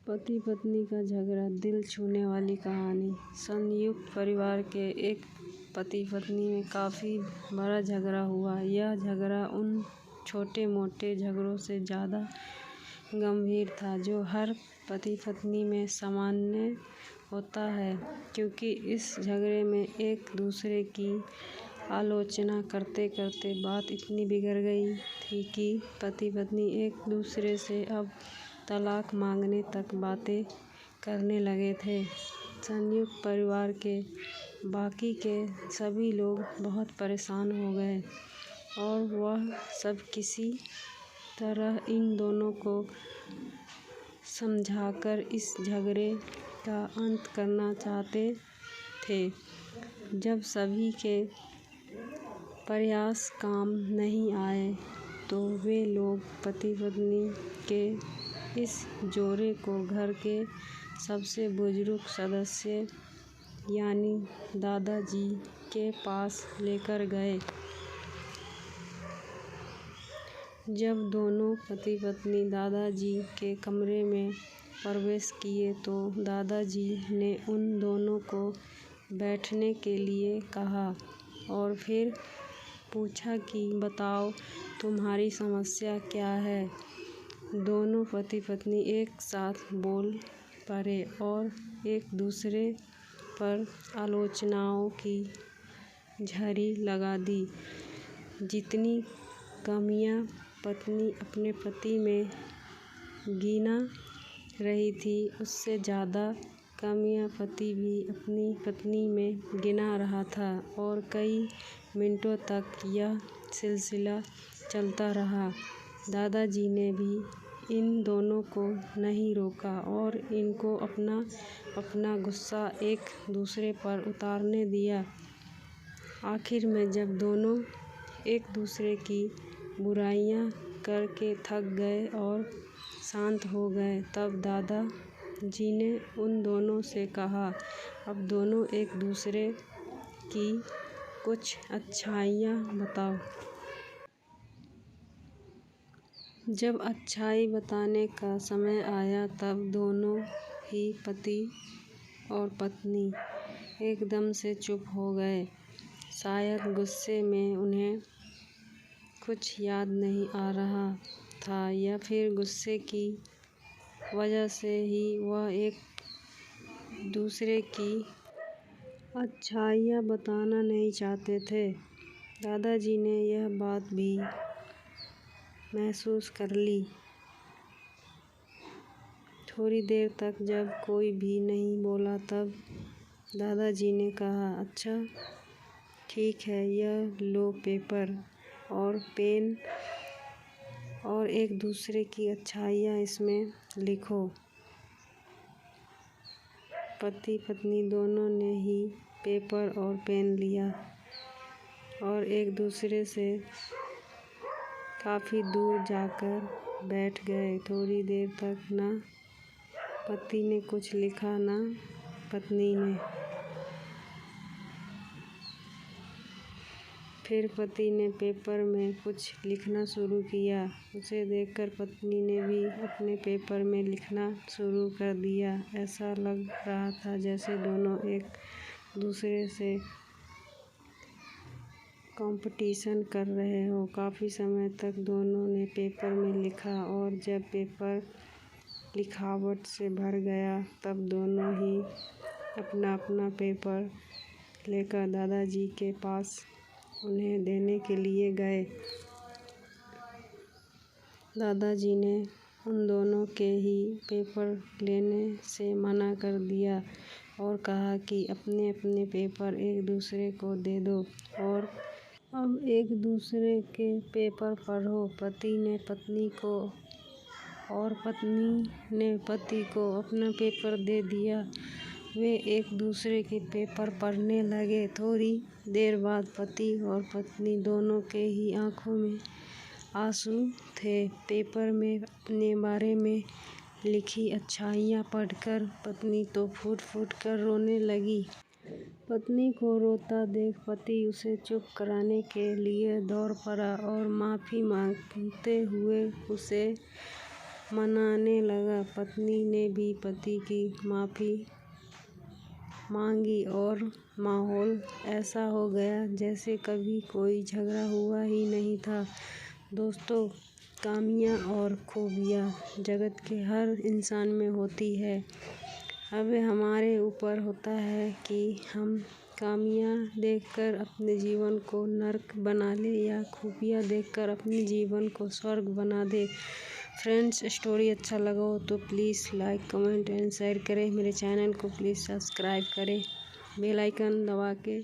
पति पत्नी का झगड़ा, दिल छूने वाली कहानी। संयुक्त परिवार के एक पति पत्नी में काफ़ी बड़ा झगड़ा हुआ। यह झगड़ा उन छोटे मोटे झगड़ों से ज़्यादा गंभीर था जो हर पति पत्नी में सामान्य होता है, क्योंकि इस झगड़े में एक दूसरे की आलोचना करते करते बात इतनी बिगड़ गई थी कि पति पत्नी एक दूसरे से अब तलाक मांगने तक बातें करने लगे थे। संयुक्त परिवार के बाकी के सभी लोग बहुत परेशान हो गए और वह सब किसी तरह इन दोनों को समझाकर इस झगड़े का अंत करना चाहते थे। जब सभी के प्रयास काम नहीं आए तो वे लोग पति पत्नी के इस जोड़े को घर के सबसे बुजुर्ग सदस्य यानी दादाजी के पास लेकर गए। जब दोनों पति पत्नी दादाजी के कमरे में प्रवेश किए तो दादाजी ने उन दोनों को बैठने के लिए कहा और फिर पूछा कि बताओ, तुम्हारी समस्या क्या है। दोनों पति पत्नी एक साथ बोल पड़े और एक दूसरे पर आलोचनाओं की झड़ी लगा दी। जितनी कमियां पत्नी अपने पति में गिना रही थी, उससे ज़्यादा कमियां पति भी अपनी पत्नी में गिना रहा था और कई मिनटों तक यह सिलसिला चलता रहा। दादाजी ने भी इन दोनों को नहीं रोका और इनको अपना अपना गुस्सा एक दूसरे पर उतारने दिया। आखिर में जब दोनों एक दूसरे की बुराइयां करके थक गए और शांत हो गए, तब दादाजी ने उन दोनों से कहा, अब दोनों एक दूसरे की कुछ अच्छाइयाँ बताओ। जब अच्छाई बताने का समय आया तब दोनों ही पति और पत्नी एकदम से चुप हो गए। शायद गुस्से में उन्हें कुछ याद नहीं आ रहा था या फिर गुस्से की वजह से ही वह एक दूसरे की अच्छाइयाँ बताना नहीं चाहते थे। दादाजी ने यह बात भी महसूस कर ली। थोड़ी देर तक जब कोई भी नहीं बोला तब दादाजी ने कहा, अच्छा ठीक है, यह लो पेपर और पेन और एक दूसरे की अच्छाइयाँ इसमें लिखो। पति पत्नी दोनों ने ही पेपर और पेन लिया और एक दूसरे से काफ़ी दूर जाकर बैठ गए। थोड़ी देर तक ना पति ने कुछ लिखा ना पत्नी ने। फिर पति ने पेपर में कुछ लिखना शुरू किया। उसे देखकर पत्नी ने भी अपने पेपर में लिखना शुरू कर दिया। ऐसा लग रहा था जैसे दोनों एक दूसरे से कंपटीशन कर रहे हो। काफ़ी समय तक दोनों ने पेपर में लिखा और जब पेपर लिखावट से भर गया तब दोनों ही अपना अपना पेपर लेकर दादाजी के पास उन्हें देने के लिए गए। दादाजी ने उन दोनों के ही पेपर लेने से मना कर दिया और कहा कि अपने अपने पेपर एक दूसरे को दे दो और अब एक दूसरे के पेपर पढ़ो। पति ने पत्नी को और पत्नी ने पति को अपना पेपर दे दिया। वे एक दूसरे के पेपर पढ़ने लगे। थोड़ी देर बाद पति और पत्नी दोनों के ही आंखों में आंसू थे। पेपर में अपने बारे में लिखी अच्छाइयाँ पढ़कर पत्नी तो फूट फूट कर रोने लगी। पत्नी को रोता देख पति उसे चुप कराने के लिए दौड़ पड़ा और माफ़ी मांगते हुए उसे मनाने लगा। पत्नी ने भी पति की माफ़ी मांगी और माहौल ऐसा हो गया जैसे कभी कोई झगड़ा हुआ ही नहीं था। दोस्तों, खामियां और खूबियां जगत के हर इंसान में होती है। अब हमारे ऊपर होता है कि हम खामियां देखकर अपने जीवन को नर्क बना ले या खूबियां देखकर अपने जीवन को स्वर्ग बना दे। फ्रेंड्स, स्टोरी अच्छा लगा हो तो please like, comment and share करें। मेरे चैनल को प्लीज़ सब्सक्राइब करें, बेल आइकन दबा के।